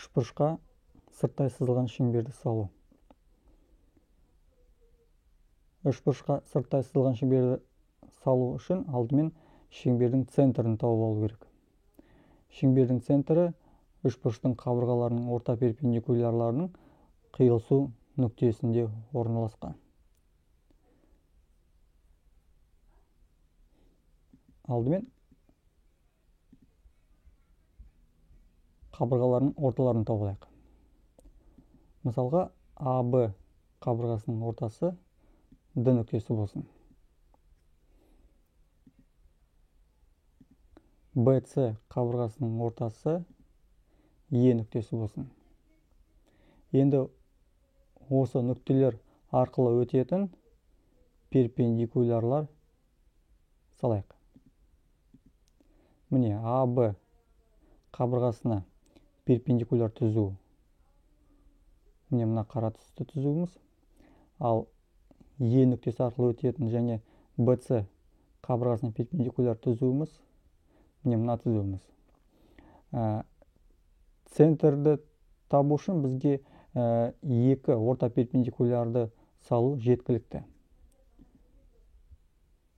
Үшбұрышқа сырттай сызылған шеңберді салу. Үшбұрышқа сырттай сызылған шеңберді салу үшін алдымен шеңбердің центрін тауып алу керек. Шеңбердің центрі үшбұрыштың қабырғаларының орта перпендикулярларының қиылысу нүктесінде орналасқан. Алдымен қабырғалардың орталарын тауып алайық. Мысалға, АБ қабырғасының ортасы Д нүктесі болсын. BC қабырғасының ортасы Е нүктесі болсын. Енді осы нүктелер арқылы өтетін перпендикулярлар салайық. Міне, АБ қабырғасына перпендикуляр түзу. Міне, мына қара түсті түзуіміз. Ал Е нүктесі арқылы өтетін және BC қабырғасына перпендикуляр түзуіміз. Міне, мына түзуіміз. Центрді табу үшін бізге екі орта перпендикулярды салу жеткілікті.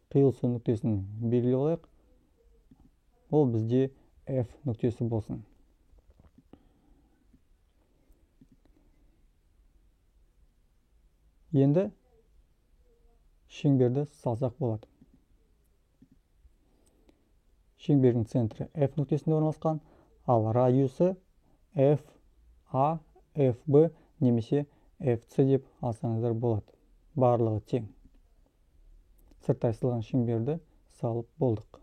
Қиылысу нүктесін белгілеп алайық. Ол бізде F нүктесі болсын. Енді шеңберді салсақ болады. Шеңбердің центрі F нүктесінде орналасқан, ал радиусы FA, FB немесе FC деп алсаңыздар болады. Барлығы тең. Сырттай сызылған шеңберді салып болдық.